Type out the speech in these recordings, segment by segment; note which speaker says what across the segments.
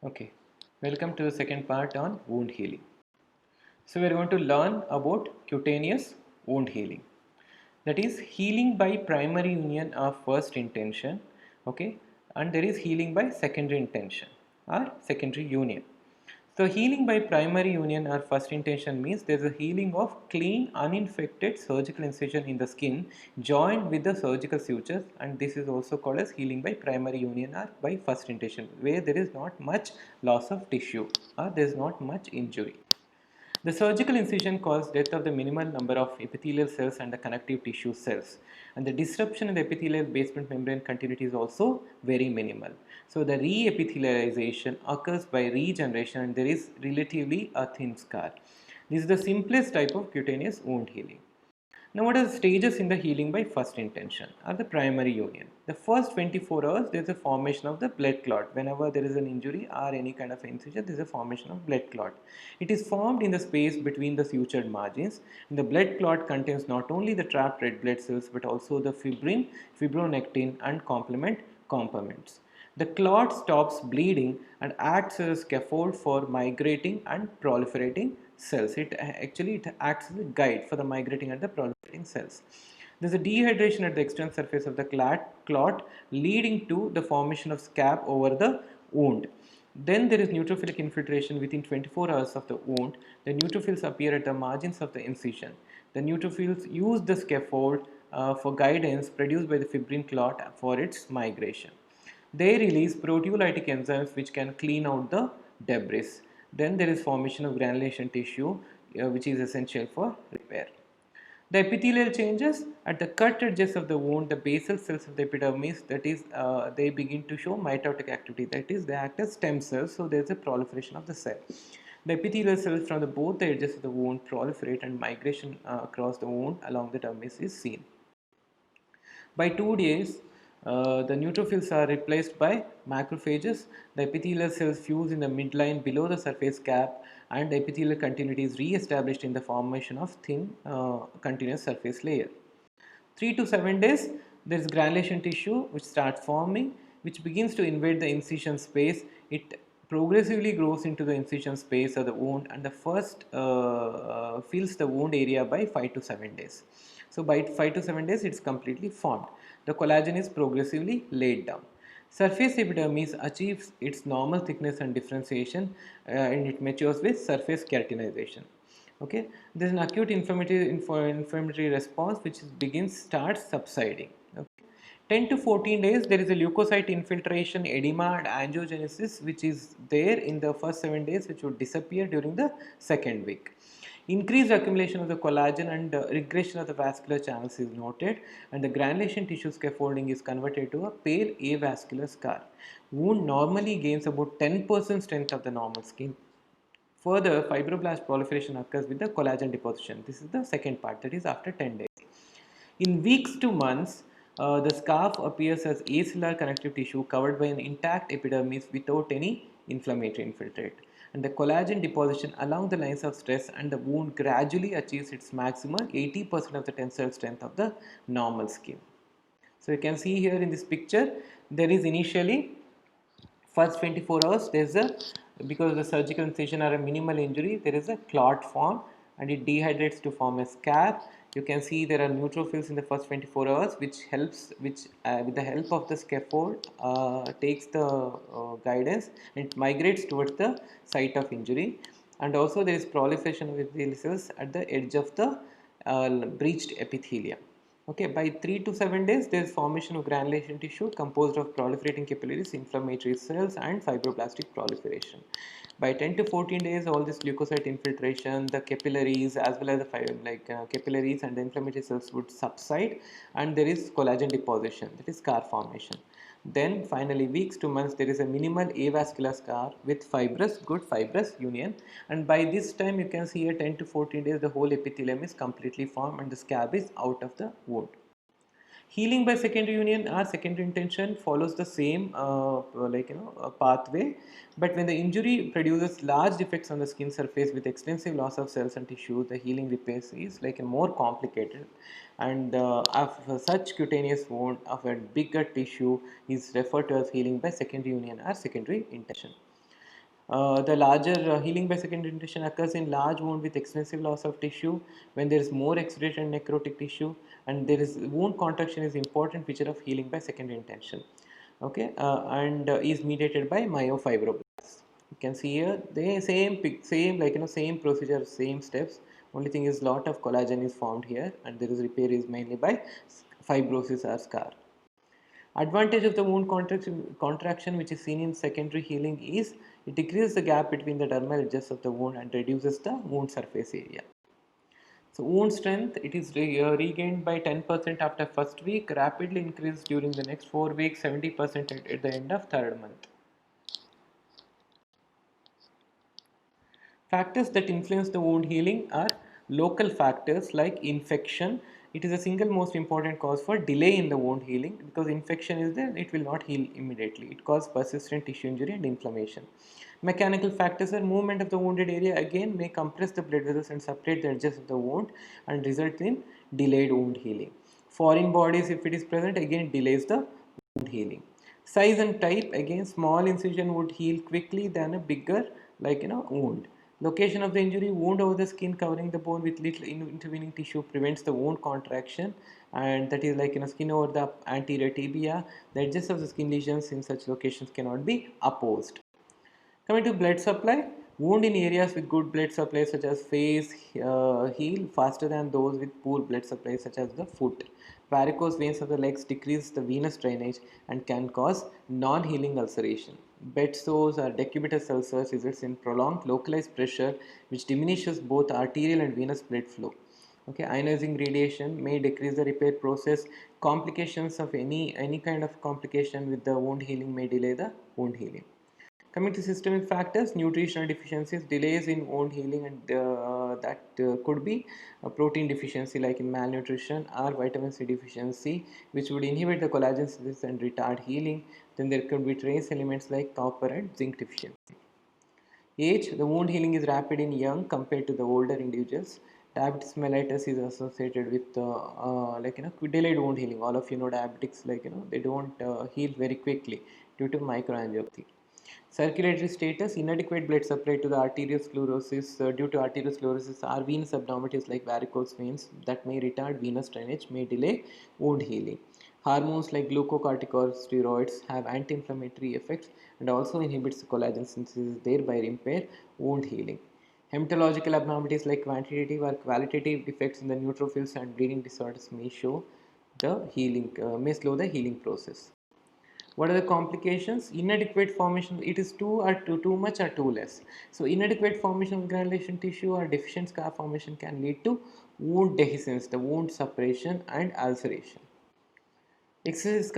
Speaker 1: Okay, welcome to the second part on wound healing. So we are going to learn about cutaneous wound healing. That is healing by primary union of first intention, okay, and there is healing by secondary intention or secondary union. So healing by primary union or first intention means there is a healing of clean uninfected surgical incision in the skin joined with the surgical sutures, and this is also called as healing by primary union or by first intention, where there is not much loss of tissue or there is not much injury. The surgical incision caused death of the minimal number of epithelial cells and the connective tissue cells. And the disruption in the epithelial basement membrane continuity is also very minimal. So the re-epithelialization occurs by regeneration and there is relatively a thin scar. This is the simplest type of cutaneous wound healing. Now, what are the stages in the healing by first intention or the primary union? The first 24 hours, there is a formation of the blood clot. Whenever there is an injury or any kind of incision, there is a formation of blood clot. It is formed in the space between the sutured margins. And the blood clot contains not only the trapped red blood cells but also the fibrin, fibronectin, and complement components. The clot stops bleeding and acts as a scaffold for migrating and proliferating cells. It acts as a guide for the migrating and the proliferating cells. There is a dehydration at the external surface of the clot leading to the formation of scab over the wound. Then there is neutrophilic infiltration within 24 hours of the wound. The neutrophils appear at the margins of the incision. The neutrophils use the scaffold for guidance produced by the fibrin clot for its migration. They release proteolytic enzymes which can clean out the debris. Then there is formation of granulation tissue which is essential for repair. The epithelial changes at the cut edges of the wound, the basal cells of the epidermis, that is, they begin to show mitotic activity, that is, they act as stem cells, so there is a proliferation of the cell. The epithelial cells from both the edges of the wound proliferate and migration across the wound along the dermis is seen. By 2 days, the neutrophils are replaced by macrophages. The epithelial cells fuse in the midline below the surface cap, and the epithelial continuity is re-established in the formation of thin continuous surface layer. 3 to 7 days, there is granulation tissue which starts forming, which begins to invade the incision space. It progressively grows into the incision space of the wound, and the first fills the wound area by 5 to 7 days. So by 5 to 7 days, it's completely formed. The collagen is progressively laid down. Surface epidermis achieves its normal thickness and differentiation, and it matures with surface keratinization. Okay, there is an acute inflammatory response which starts subsiding. Okay. 10 to 14 days, there is a leukocyte infiltration, edema, and angiogenesis which is there in the first 7 days, which would disappear during the second week. Increased accumulation of the collagen and regression of the vascular channels is noted, and the granulation tissue scaffolding is converted to a pale avascular scar. Wound normally gains about 10% strength of the normal skin. Further, fibroblast proliferation occurs with the collagen deposition. This is the second part, that is after 10 days. In weeks to months, the scarf appears as acellular connective tissue covered by an intact epidermis without any inflammatory infiltrate. And the collagen deposition along the lines of stress and the wound gradually achieves its maximum 80% of the tensile strength of the normal skin. So you can see here in this picture, there is initially first 24 hours there is a, because the surgical incision are a minimal injury, there is a clot form and it dehydrates to form a scab. You can see there are neutrophils in the first 24 hours which with the help of the scaffold takes the guidance and it migrates towards the site of injury, and also there is proliferation of epithelial cells at the edge of the breached epithelium. Okay, by 3 to 7 days, there is formation of granulation tissue composed of proliferating capillaries, inflammatory cells, and fibroblastic proliferation. By 10 to 14 days, all this leukocyte infiltration, the capillaries, as well as the capillaries and the inflammatory cells would subside, and there is collagen deposition, that is scar formation. Then finally, weeks to months, there is a minimal avascular scar with good fibrous union, and by this time you can see at 10 to 14 days the whole epithelium is completely formed and the scab is out of the wound. Healing by secondary union or secondary intention follows the same pathway, but when the injury produces large defects on the skin surface with extensive loss of cells and tissue, the healing repairs is like a more complicated, and of such cutaneous wound of a bigger tissue is referred to as healing by secondary union or secondary intention. The larger healing by second intention occurs in large wound with extensive loss of tissue when there is more exudate and necrotic tissue, and there is wound contraction is important feature of healing by second intention. Okay, and is mediated by myofibroblasts. You can see here the same like same procedure, same steps. Only thing is lot of collagen is formed here, and there is repair is mainly by fibrosis or scar. Advantage of the wound contraction which is seen in secondary healing is it decreases the gap between the dermal edges of the wound and reduces the wound surface area. So wound strength, it is regained by 10% after first week, rapidly increased during the next 4 weeks, 70% at the end of third month. Factors that influence the wound healing are local factors like infection. It is a single most important cause for delay in the wound healing because infection is there, it will not heal immediately. It causes persistent tissue injury and inflammation. Mechanical factors are movement of the wounded area again may compress the blood vessels and separate the edges of the wound and result in delayed wound healing. Foreign bodies, if it is present, again it delays the wound healing. Size and type, again small incision would heal quickly than a bigger wound. Location of the injury, wound over the skin covering the bone with little intervening tissue prevents the wound contraction, and that is skin over the anterior tibia. The edges of the skin lesions in such locations cannot be opposed. Coming to blood supply, wound in areas with good blood supply such as face heal faster than those with poor blood supply such as the foot. Varicose veins of the legs decrease the venous drainage and can cause non-healing ulceration. Bed sores or decubitus ulcers results in prolonged localized pressure which diminishes both arterial and venous blood flow. Okay, ionizing radiation may decrease the repair process. Complications of any kind of complication with the wound healing may delay the wound healing. Coming to systemic factors, nutritional deficiencies, delays in wound healing, and that could be a protein deficiency like in malnutrition or vitamin C deficiency, which would inhibit the collagen synthesis and retard healing. Then there could be trace elements like copper and zinc deficiency. Age, the wound healing is rapid in young compared to the older individuals. Diabetes mellitus is associated with delayed wound healing. All of you know diabetics they don't heal very quickly due to microangiopathy. Circulatory status, inadequate blood supply to the arteriosclerosis due to arteriosclerosis or venous abnormalities like varicose veins that may retard venous drainage, may delay wound healing. Hormones like glucocorticosteroids have anti-inflammatory effects and also inhibits collagen synthesis, thereby impair wound healing. Hematological abnormalities like quantitative or qualitative defects in the neutrophils and bleeding disorders may slow the healing process. What are the complications? Inadequate formation, it is too much or too less. So inadequate formation of granulation tissue or deficient scar formation can lead to wound dehiscence, the wound suppression and ulceration. Excessive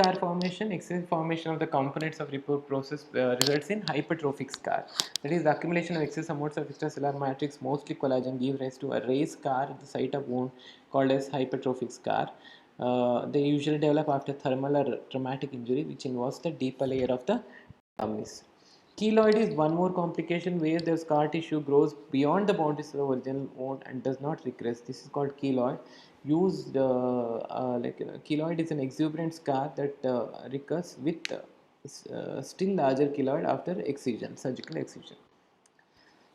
Speaker 1: formation of the components of repair process results in hypertrophic scar. That is, the accumulation of excess amounts of extracellular matrix, mostly collagen, gives rise to a raised scar at the site of wound called as hypertrophic scar. They usually develop after thermal or traumatic injury, which involves the deeper layer of the dermis. Keloid is one more complication where the scar tissue grows beyond the boundaries of the original wound and does not regress. This is called keloid. Keloid is an exuberant scar that recurs with still larger keloid after excision, surgical excision.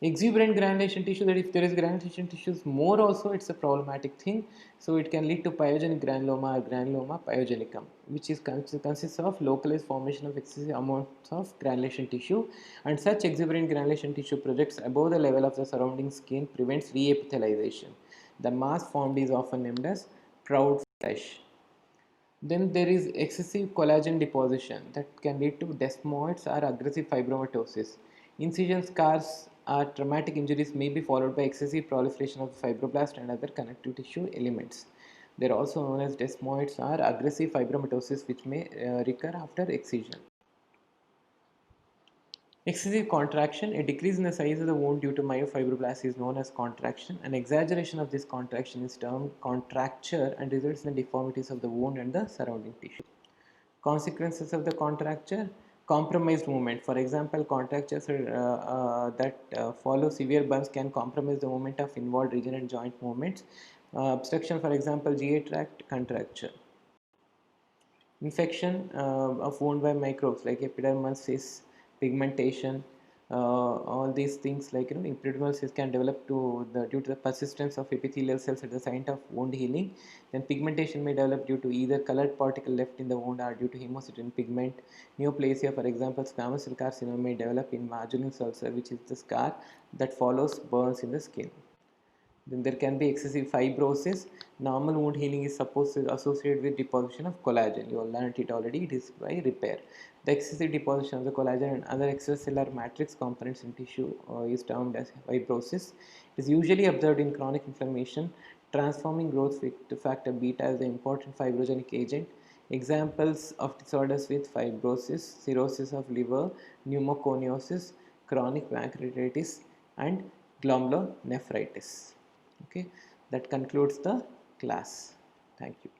Speaker 1: Exuberant granulation tissue, that if there is granulation tissues more also, it's a problematic thing. So it can lead to pyogenic granuloma or granuloma pyogenicum, which is consists of localized formation of excessive amounts of granulation tissue, and such exuberant granulation tissue projects above the level of the surrounding skin, prevents reepithelialization. The mass formed is often named as proud flesh. Then there is excessive collagen deposition that can lead to desmoids or aggressive fibromatosis. Incision scars or traumatic injuries may be followed by excessive proliferation of fibroblast and other connective tissue elements. They are also known as desmoids or aggressive fibromatosis, which may recur after excision. Excessive contraction, a decrease in the size of the wound due to myofibroblasts is known as contraction. An exaggeration of this contraction is termed contracture and results in the deformities of the wound and the surrounding tissue. Consequences of the contracture, compromised movement. For example, contractures that follow severe burns can compromise the movement of involved region and joint movements. Obstruction, for example, GI tract contracture. Infection of wound by microbes like epidermal cysts, pigmentation, All these things like epidermal cells can develop due to the persistence of epithelial cells at the site of wound healing. Then pigmentation may develop due to either colored particle left in the wound or due to hemocytin pigment. Neoplasia, for example, squamous cell carcinoma may develop in marginal ulcer, which is the scar that follows burns in the skin. Then there can be excessive fibrosis. Normal wound healing is supposed to associated with deposition of collagen. You all learned it already. It is by repair. The excessive deposition of the collagen and other extracellular matrix components in tissue is termed as fibrosis. It is usually observed in chronic inflammation. Transforming growth factor beta as the important fibrogenic agent. Examples of disorders with fibrosis: cirrhosis of liver, pneumoconiosis, chronic pancreatitis, and glomerulonephritis. Okay, that concludes the class. Thank you.